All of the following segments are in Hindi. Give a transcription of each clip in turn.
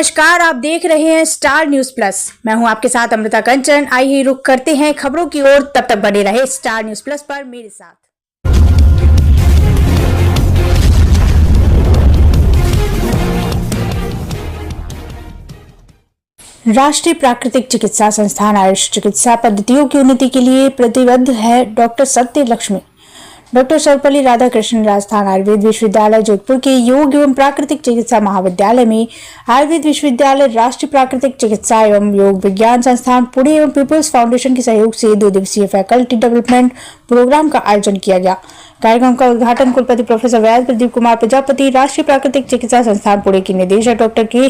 नमस्कार, आप देख रहे हैं स्टार न्यूज प्लस। मैं हूं आपके साथ अमृता कंचन। आइए रुक करते हैं खबरों की ओर। तब तक बने रहे स्टार न्यूज प्लस पर मेरे साथ। राष्ट्रीय प्राकृतिक चिकित्सा संस्थान आयुष चिकित्सा पद्धतियों की उन्नति के लिए प्रतिबद्ध है। डॉक्टर सत्य लक्ष्मी डॉक्टर सर्वपल्ली राधाकृष्णन राजस्थान आयुर्वेद विश्वविद्यालय जोधपुर के योग एवं प्राकृतिक चिकित्सा महाविद्यालय में आयुर्वेद विश्वविद्यालय, राष्ट्रीय प्राकृतिक चिकित्सा एवं योग विज्ञान संस्थान पुणे एवं पीपल्स फाउंडेशन के सहयोग से 2 दिवसीय फैकल्टी डेवलपमेंट प्रोग्राम का आयोजन किया गया। कार्यक्रम का उद्घाटन कुलपति प्रोफेसर वैद्य प्रदीप कुमार प्रजापति, राष्ट्रीय प्राकृतिक चिकित्सा संस्थान पुणे की निदेशक doctor K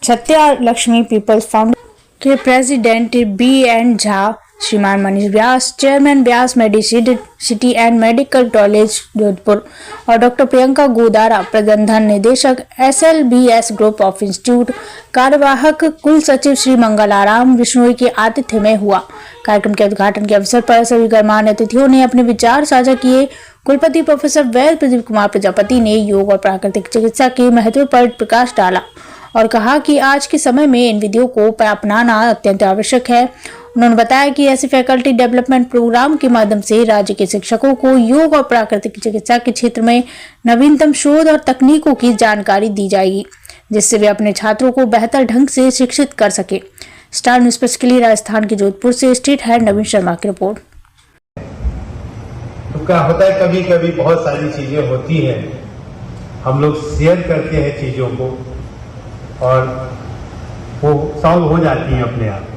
Satya Lakshmi, people's foundation के president B.N. Jha, Shriman Manish Vyas, chairman Vyas medicity and medical college Jodhpur और डॉक्टर प्रियंका गोदारा, प्रबंधन निदेशक SLBS ग्रुप ऑफ इंस्टीट्यूट, कार्यवाहक कुल सचिव श्री मंगलाराम विश्नोई के आतिथ्य में हुआ। कार्यक्रम के उद्घाटन के अवसर पर सभी गणमान्य अतिथियों ने अपने विचार साझा किए। कुलपति प्रोफेसर वैद्य प्रदीप कुमार प्रजापति ने योग और प्राकृतिक चिकित्सा के महत्व पर प्रकाश डाला और कहा कि आज के समय में इन विधियों को अपनाना अत्यंत आवश्यक है। उन्होंने बताया कि ऐसे फैकल्टी डेवलपमेंट प्रोग्राम के माध्यम से राज्य के शिक्षकों को योग और प्राकृतिक चिकित्सा के क्षेत्र में नवीनतम शोध और तकनीकों की जानकारी दी जाएगी, जिससे वे अपने छात्रों को बेहतर ढंग से शिक्षित कर सके। स्टार न्यूज प्लस के लिए राजस्थान के जोधपुर से स्टेट हेड नवीन शर्मा की रिपोर्ट। तो क्या होता है, कभी कभी बहुत सारी चीजें होती हैं, हम लोग शेयर करते हैं चीजों को और वो सॉल्व हो जाती हैं अपने आप।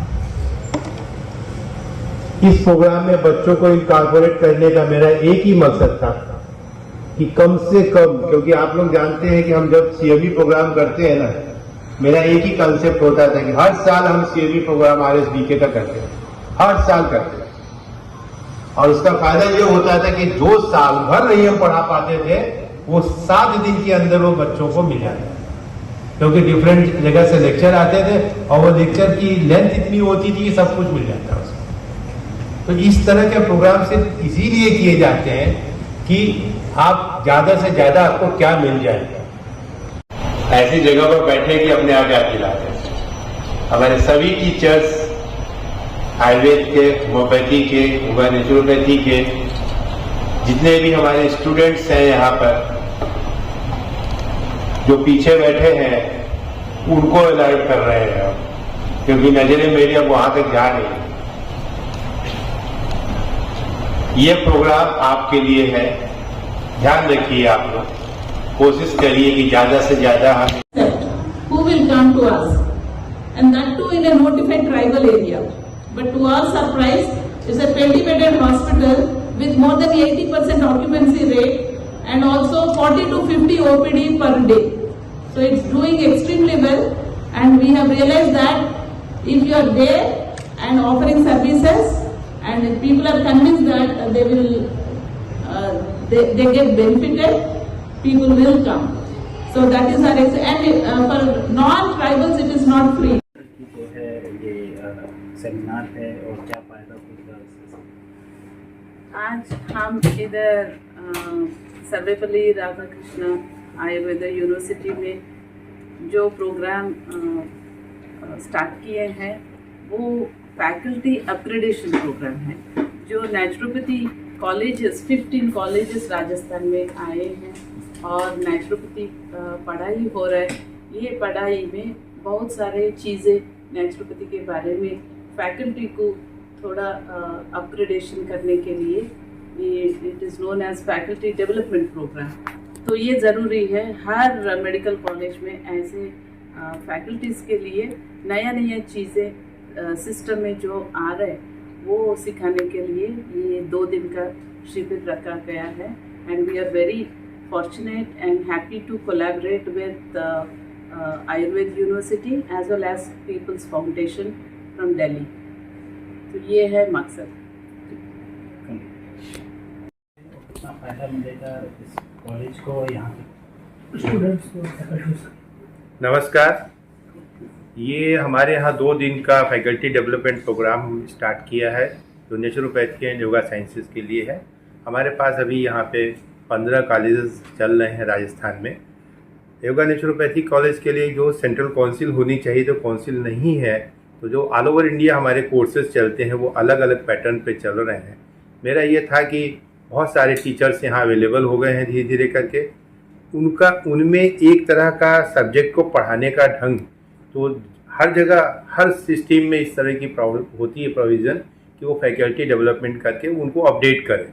इस प्रोग्राम में बच्चों को इनकॉर्पोरेट करने का मेरा एक ही मकसद था कि कम से कम, क्योंकि आप लोग जानते हैं कि हम जब CME प्रोग्राम करते हैं ना, मेरा एक ही कंसेप्ट होता था कि हर साल हम CME प्रोग्राम RSBK का करते हैं, हर साल करते हैं। और उसका फायदा ये होता था कि जो साल भर नहीं हम पढ़ा पाते थे, वो 7 दिन के अंदर वो बच्चों को मिल जाता, क्योंकि डिफरेंट जगह से लेक्चर आते थे और वो लेक्चर की लेंथ इतनी होती थी कि सब कुछ मिल जाता है उसमें। तो इस तरह के प्रोग्राम सिर्फ इसीलिए किए जाते हैं कि आप ज्यादा से ज्यादा आपको क्या मिल जाएगा। ऐसी जगह पर बैठे कि अपने आप याद दिलाते हैं। हमारे सभी टीचर्स आयुर्वेद के, होम्योपैथी के, नेचुरोपैथी के, जितने भी हमारे स्टूडेंट्स हैं यहाँ पर जो पीछे बैठे हैं, उनको अलर्ट कर रहे हैं, क्योंकि नजरें मेरी अब वहां तक जा रही है। ये प्रोग्राम आपके लिए है, ध्यान रखिए आप लोग, कोशिश करिए कि ज्यादा से ज्यादा हम who will come to us, and that too in a notified tribal area. But to our surprise, it's a 20-bedded hospital with more than 80% occupancy rate and also 40 to 50 OPD per day. So it's doing extremely well, and we have realized that if you are there and offering services, and if people are convinced that they will they get benefited, people will come. So that is our and for non-tribals it is not free. जो है ये सेमिनार है और क्या फायदा होगा इससे? आज हम इधर सर्वपल्ली राधाकृष्ण आयुर्वेद यूनिवर्सिटी में जो प्रोग्राम स्टार्ट किए हैं वो फैकल्टी अपग्रेडेशन प्रोग्राम है। जो नेचुरोपैथी कॉलेजेस 15 कॉलेजेस राजस्थान में आए हैं और नेचुरोपैथी पढ़ाई हो रहा है। ये पढ़ाई में बहुत सारे चीज़ें नेचुरोपैथी के बारे में फैकल्टी को थोड़ा अपग्रेडेशन करने के लिए ये it is known as faculty development programme. तो ये ज़रूरी है हर मेडिकल कॉलेज में ऐसे फैकल्टीज़ के लिए नया चीज़ें सिस्टम में जो आ रहे वो सिखाने के लिए ये 2 दिन का शिविर रखा गया है। And we are very fortunate and happy to collaborate with Ayurveda university as well as people's foundation from Delhi. तो ये है मकसद। कितना फायदा मिलेगा इस कॉलेज को, यहाँ के स्टूडेंट्स को? नमस्कार, ये हमारे यहाँ 2 दिन का फैकल्टी डेवलपमेंट प्रोग्राम स्टार्ट किया है जो नेचुरोपैथी एंड योगा साइंसेज के लिए है। हमारे पास अभी यहाँ पे 15 कॉलेजेस चल रहे हैं राजस्थान में। योगा नेचुरोपैथी कॉलेज के लिए जो सेंट्रल काउंसिल होनी चाहिए तो काउंसिल नहीं है, तो जो ऑल ओवर इंडिया हमारे कोर्सेज चलते हैं वो अलग अलग पैटर्न पे चल रहे हैं। मेरा ये था कि बहुत सारे टीचर्स यहाँ अवेलेबल हो गए हैं धीरे धीरे करके, उनमें एक तरह का सब्जेक्ट को पढ़ाने का ढंग, तो हर जगह हर सिस्टम में इस तरह की प्रॉब्लम होती है प्रोविज़न कि वो फैकल्टी डेवलपमेंट करके उनको अपडेट करें।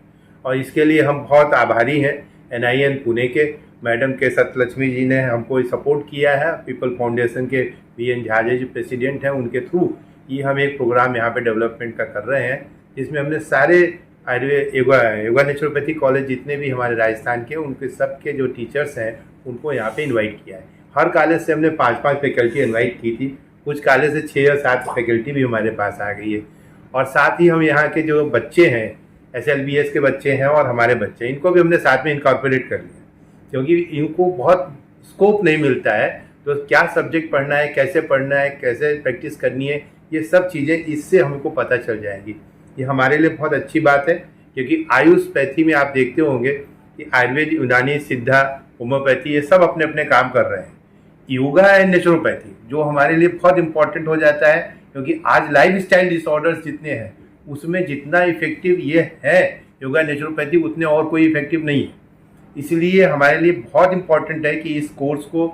और इसके लिए हम बहुत आभारी हैं NIN पुणे के मैडम के सत्यलक्ष्मी जी ने हमको सपोर्ट किया है। पीपल फाउंडेशन के BN झा जी जो प्रेसिडेंट हैं उनके थ्रू ये हम एक प्रोग्राम यहाँ पे डेवलपमेंट का कर रहे हैं, जिसमें हमने सारे आयुर्वेद योगा नेचुरोपैथी कॉलेज जितने भी हमारे राजस्थान के उनके सबके जो टीचर्स हैं उनको यहाँ पे इनवाइट किया है। हर कॉलेज से हमने 5-5 फैकल्टी इनवाइट की थी, कुछ कॉलेज से 6 या 7 फैकल्टी भी हमारे पास आ गई है। और साथ ही हम यहाँ के जो बच्चे हैं SLBS के बच्चे हैं और हमारे बच्चे, इनको भी हमने साथ में इनकॉर्पोरेट कर लिया, क्योंकि इनको बहुत स्कोप नहीं मिलता है। तो क्या सब्जेक्ट पढ़ना है, कैसे पढ़ना है, कैसे प्रैक्टिस करनी है, ये सब चीज़ें इससे हमको पता चल जाएंगी। ये हमारे लिए बहुत अच्छी बात है, क्योंकि आयुषपैथी में आप देखते होंगे कि आयुर्वेद, यूनानी, सिद्धा, होम्योपैथी ये सब अपने अपने काम कर रहे हैं। योगा एंड नेचुरोपैथी जो हमारे लिए बहुत इंपॉर्टेंट हो जाता है, क्योंकि आज लाइफ स्टाइल डिसऑर्डर्स जितने हैं उसमें जितना इफेक्टिव ये है योगा नेचुरोपैथी उतने और कोई इफेक्टिव नहीं है। इसलिए हमारे लिए बहुत इंपॉर्टेंट है कि इस कोर्स को,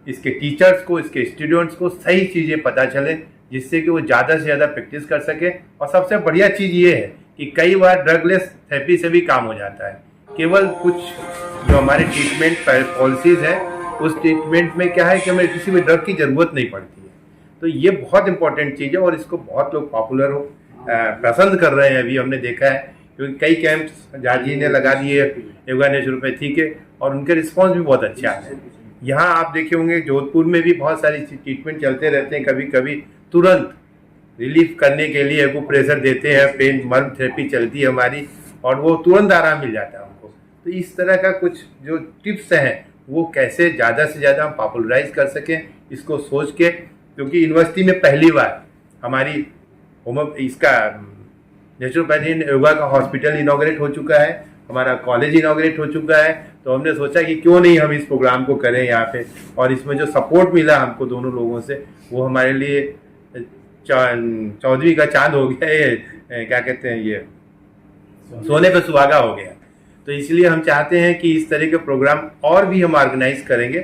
इसके टीचर्स को, इसके स्टूडेंट्स को सही चीज़ें पता चलें, जिससे कि वो ज़्यादा से ज़्यादा प्रैक्टिस कर सके। और सबसे बढ़िया चीज़ ये है कि कई बार ड्रगलेस थेरेपी से भी काम हो जाता है। केवल कुछ जो हमारे ट्रीटमेंट पॉलिसीज़ हैं उस ट्रीटमेंट में क्या है कि हमें किसी भी ड्रग की ज़रूरत नहीं पड़ती है। तो ये बहुत इंपॉर्टेंट चीज़ है और इसको बहुत लोग पॉपुलर पसंद कर रहे हैं। अभी हमने देखा है क्योंकि कई कैंप्स जाजी ने लगा दिए योगा नेचुरोपैथी के और उनके रिस्पॉन्स भी बहुत अच्छे आते हैं। यहाँ आप देखे होंगे जोधपुर में भी बहुत सारी ट्रीटमेंट चलते रहते हैं, कभी कभी तुरंत रिलीफ करने के लिए एक्यूप्रेशर देते हैं, पेन मर्म थेरेपी चलती है हमारी और वो तुरंत आराम मिल जाता है उनको। तो इस तरह का कुछ जो टिप्स हैं वो कैसे ज़्यादा से ज़्यादा हम पॉपुलराइज कर सकें इसको सोच के, क्योंकि यूनिवर्सिटी में पहली बार हमारी इसका नेचुरोपैथी योगा का हॉस्पिटल इनॉग्रेट हो चुका है, हमारा कॉलेज इनॉग्रेट हो चुका है। तो हमने सोचा कि क्यों नहीं हम इस प्रोग्राम को करें यहाँ पे, और इसमें जो सपोर्ट मिला हमको दोनों लोगों से वो हमारे लिए चौधरी का चांद हो गया, ये क्या कहते हैं, ये सोने पे सुहागा हो गया। तो इसलिए हम चाहते हैं कि इस तरह के प्रोग्राम और भी हम ऑर्गेनाइज करेंगे,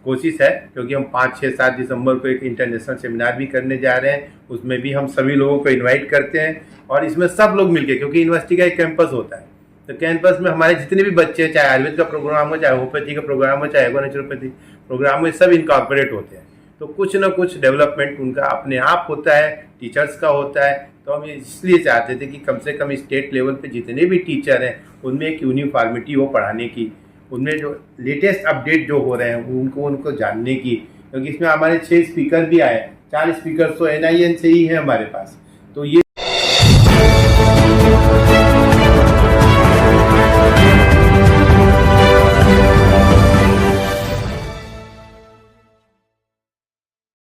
कोशिश है, क्योंकि हम 5, 6, 7 दिसंबर को एक इंटरनेशनल सेमिनार भी करने जा रहे हैं। उसमें भी हम सभी लोगों को इनवाइट करते हैं और इसमें सब लोग मिलके, क्योंकि यूनिवर्सिटी का एक कैंपस होता है, तो कैंपस में हमारे जितने भी बच्चे हैं, चाहे आयुर्वेद का प्रोग्राम हो, चाहे होम्योपैथी का प्रोग्राम हो, चाहे योगा नेचुरोपैथी प्रोग्राम हो, सब इनकॉर्पोरेट होते हैं। तो कुछ ना कुछ डेवलपमेंट उनका अपने आप होता है, टीचर्स का होता है। तो हम इसलिए चाहते थे कि कम से कम स्टेट लेवल पे जितने भी टीचर हैं उनमें एक यूनिफॉर्मिटी हो पढ़ाने की, उनमें जो लेटेस्ट अपडेट जो हो रहे हैं उनको जानने की। क्योंकि इसमें हमारे 6 स्पीकर भी आए, 4 स्पीकर तो NIN से ही हैं हमारे पास। तो ये